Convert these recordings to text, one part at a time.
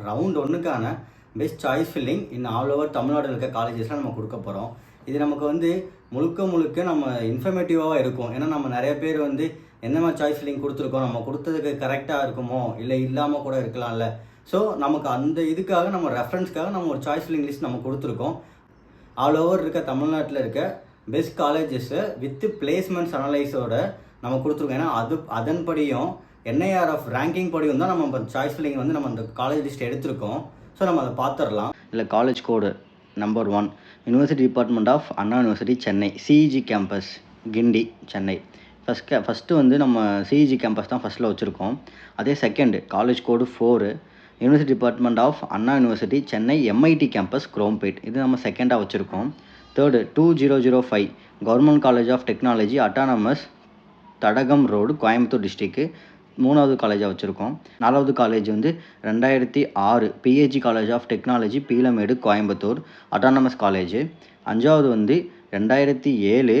Round ஒன்றுக்கான best choice filling in all over Tamil Nadu இருக்க காலேஜஸ்லாம் நம்ம கொடுக்க போகிறோம். இது நமக்கு வந்து முழுக்க நம்ம இன்ஃபர்மேட்டிவாக இருக்கும். ஏன்னா நம்ம நிறைய பேர் வந்து எந்த மாதிரி சாய்ஸ் ஃபில்லிங் கொடுத்துருக்கோம், நம்ம கொடுத்ததுக்கு கரெக்டாக இருக்குமோ இல்லை இல்லாமல் கூட இருக்கலாம்ல. ஸோ நமக்கு அந்த இதுக்காக நம்ம ரெஃபரன்ஸ்க்காக நம்ம ஒரு சாய்ஸ் ஃபில்லிங் லிஸ்ட் நம்ம கொடுத்துருக்கோம். ஆல் ஓவர் இருக்க தமிழ்நாட்டில் இருக்க பெஸ்ட் காலேஜஸ்ஸை வித் பிளேஸ்மெண்ட்ஸ் அனலைஸோட நம்ம கொடுத்துருக்கோம். ஏன்னா அதன்படியும் NIRF ரேங்கிங் படியும் தான் நம்ம சாய்ஸ் ஃபில்லிங் வந்து நம்ம அந்த காலேஜ் லிஸ்ட் எடுத்திருக்கோம். ஸோ நம்ம அதை பார்த்துடலாம். இல்லை college code number 1 university department of Anna university Chennai, CEG campus Guindy Chennai. First வந்து நம்ம CEG கேம்பஸ் தான் ஃபஸ்ட்டில் வச்சுருக்கோம். அதே second college code 4 university department of Anna university Chennai MIT campus Chromepet, இது நம்ம செகண்டாக வச்சுருக்கோம். Third 2005 government college of technology autonomous Thadagam road Coimbatore district, 3வது காலேஜாக வச்சுருக்கோம். 4வது காலேஜ் வந்து 2006 PAG college of technology Peelamedu Coimbatore autonomous college. 5வது வந்து 2007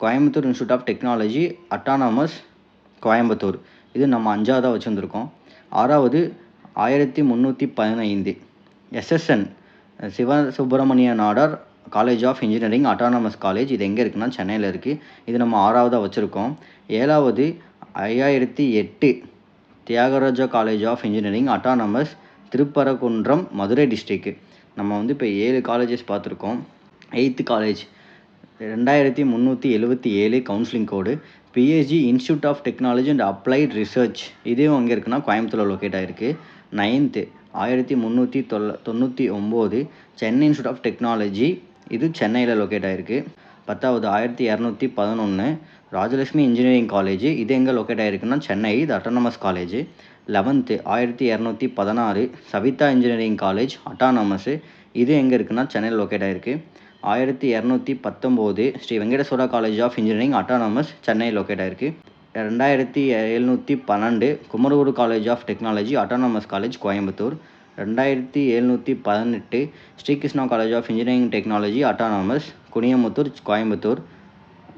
Coimbatore institute of technology autonomous Coimbatore, இது நம்ம 5வதாக வச்சுருந்துருக்கோம். 6வது 1315 SSN Sivasubramaniya Nadar college of engineering autonomous college, இது எங்கே இருக்குன்னா சென்னையில் இருக்குது, இது நம்ம 6வதாக வச்சுருக்கோம். 7வது 5008 Thiagaraja college of engineering autonomous Thiruparankundram Madurai district. நம்ம வந்து இப்போ 7 காலேஜஸ் பார்த்துருக்கோம். 8th college 2377 counselling code PAG institute of technology and applied research, இதுவும் அங்கே இருக்குன்னா கோயம்புத்தூரில் லொக்கேட் ஆகிருக்கு. 9th 1399 Chennai institute of technology, இது சென்னையில் லொக்கேட் ஆகிருக்கு. 10வது 1211 ராஜலட்சுமி இன்ஜினியரிங் காலேஜ், இது எங்கே லொக்கேட் ஆகிருக்குன்னா சென்னை, இது autonomous college. 11th 1216 Savitha engineering college autonomous, இது எங்கே இருக்குன்னா சென்னையில் லொக்கேட் ஆகிருக்கு. 1219 Sri Venkateswara college of engineering autonomous Chennai locate ஆகிருக்கு. 2712 Kumaraguru college of technology autonomous college Coimbatore. 2718 Sri Krishna college of engineering technology autonomous Kuniyamuthur Coimbatore.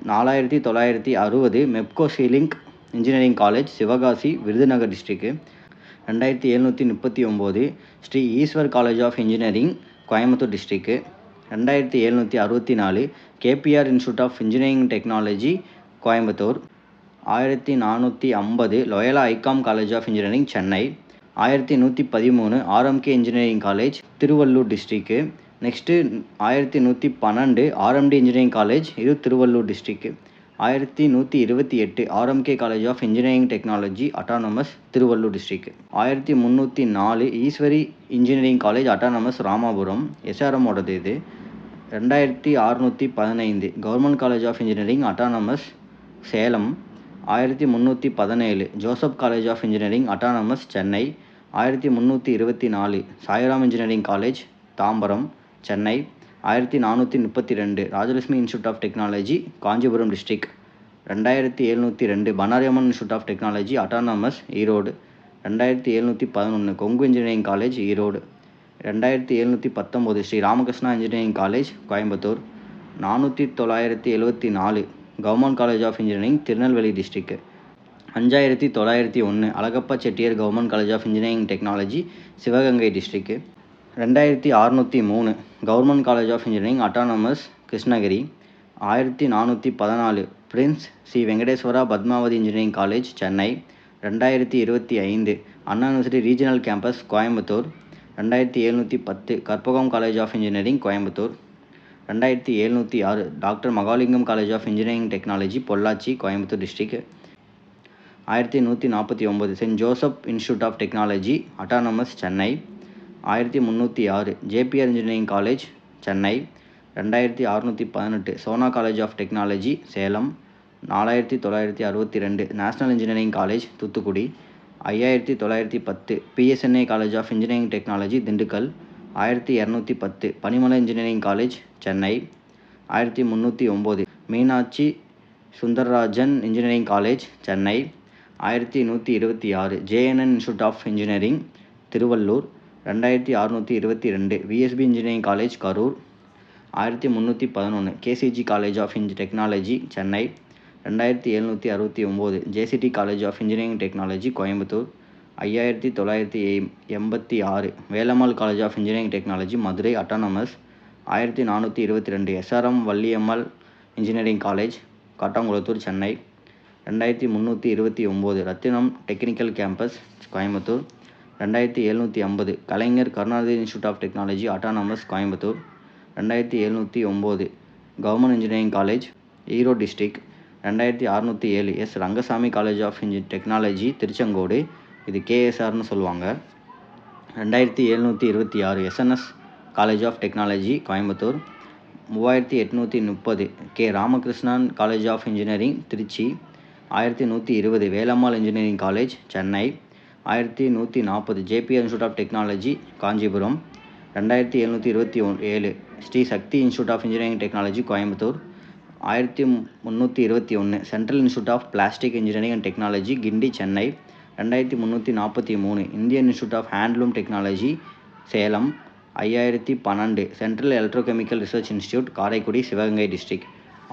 4960 Mepco Schlenk engineering college Sivakasi Virudhunagar district. 2739 Sri Eshwar college of engineering Coimbatore district. 2764 KPR institute of engineering technology Coimbatore. 1450 Loyola Icom college of engineering Chennai. 1113 RMK engineering college Thiruvallur district. Next 1112 RMD engineering college, இது Thiruvallur district. 1128 RMK college of engineering technology autonomous Thiruvallur district. 1304 Easwari engineering college autonomous Ramapuram, SRMோடது இது. 2615 government college of engineering autonomous Salem. 1317 Joseph college of engineering autonomous Chennai. 1324 Sairam engineering college Tambaram Chennai. 1432 Rajalakshmi institute of technology Kanchipuram district. 2702 Bannari Amman institute of technology autonomous Erode. 2711 Kongu engineering college Erode. 2719 Sri Ramakrishna engineering college Coimbatore. 4974 government college of engineering Tirunelveli district. 5901 Alagappa Chettiar government college of engineering technology Sivaganga district. 2603 government college of engineering autonomous Krishnagiri. 1414 prince Sri Venkateswara Padmavathi engineering college Chennai. 2025 Anna university regional campus Coimbatore. 2710 Karpagam college of engineering Coimbatore. 2706 doctor Mahalingam college of engineering technology Pollachi Coimbatore district. 1149 saint Joseph institute of technology autonomous Chennai. 1306 JPR engineering college Chennai. 2618 Sona college of technology Salem. 4962 national engineering college Thoothukudi. 5910 PSNA college of engineering technology Dindigul. 1210 Panimalar engineering college Chennai. 1309 Meenakshi Sundararajan engineering college Chennai. 1126 JNN institute of engineering Thiruvallur. 2622 VSB engineering college Karur. 1311 KCG college of technology Chennai. 2769 JCT college of engineering technology Coimbatore. 5986. Velammal college of engineering technology Madurai autonomous 1422. SRM Valliammal engineering college Kattankulathur Chennai 2329. Rathinam technical campus Coimbatore 2750. Kalaignar Karunanidhi institute of technology autonomous Coimbatore 2709. Government engineering college Erode district 2607. S Rangasamy college of technology Tiruchengode, இது கேஎஸ்ஆர்னு சொல்லுவாங்க 2726. SNS college of technology Coimbatore 3830. K Ramakrishnan college of engineering Trichy 1120. Velammal engineering college Chennai 1140. JPR institute of technology Kanchipuram 2727. Sri Sakthi institute of engineering technology Coimbatore 1321. Central institute of plastic engineering and technology Guindy Chennai 2343. Indian institute of handloom technology Salem 5012. Central electrochemical research institute Karaikudi Sivaganga district.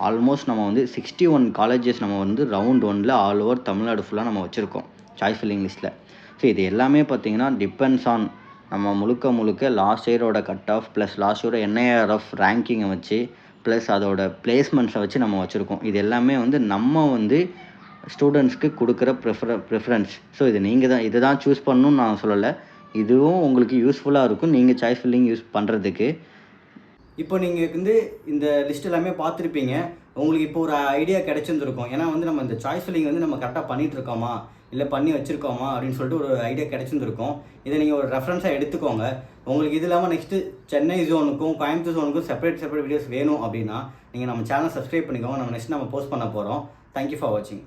Almost நம்ம 61 colleges நம்ம round 1ல் all over Tamil Nadu ஃபுல்லாக நம்ம வச்சுருக்கோம் choice filling லிஸ்ட்டில். So இது எல்லாமே பார்த்திங்கன்னா டிபெண்ட்ஸ் ஆன் நம்ம முழுக்க லாஸ்ட் இயரோட கட் ஆஃப் ப்ளஸ் லாஸ்ட் இயரோட என்ஐஆர்எஃப் ரேங்கிங்கை வச்சு ப்ளஸ் அதோட பிளேஸ்மெண்ட்ஸை வச்சு நம்ம வச்சுருக்கோம். இது எல்லாமே நம்ம ஸ்டூடெண்ட்ஸ்க்கு கொடுக்குற ப்ரிஃபரன்ஸ். ஸோ இது நீங்கள் தான் இதை தான் சூஸ் பண்ணணும்னு நான் சொல்லலை, இதுவும் உங்களுக்கு யூஸ்ஃபுல்லாக இருக்கும் நீங்கள் சாய்ஸ் ஃபில்லிங் யூஸ் பண்ணுறதுக்கு. இப்போ நீங்கள் இந்த லிஸ்ட் எல்லாமே பார்த்துருப்பீங்க, உங்களுக்கு இப்போ ஒரு ஐடியா கிடைச்சிருந்துருக்கும். ஏன்னா நம்ம இந்த சாய்ஸ் ஃபில்லிங் நம்ம கரெக்டாக பண்ணிகிட்ருக்கோமா இல்லை பண்ணி வச்சுருக்கோமா அப்படின்னு சொல்லிட்டு ஒரு ஐடியா கிடைச்சிருந்துருக்கும். இதை நீங்கள் ஒரு ரெஃபரன்ஸாக எடுத்துக்கோங்க. உங்களுக்கு இது இல்லாமல் நெக்ஸ்ட்டு சென்னை ஜோனுக்கும் கோயம்புத்தூர் ஜோனுக்கும் செப்பரேட் வீடியோஸ் வேணும் அப்படின்னா நீங்கள் நம்ம சேனல் சப்ஸ்கிரைப் பண்ணிக்கோங்க. நம்ம நெக்ஸ்ட் போஸ்ட் பண்ண போகிறோம். தேங்க்யூ ஃபார் வாட்சிங்.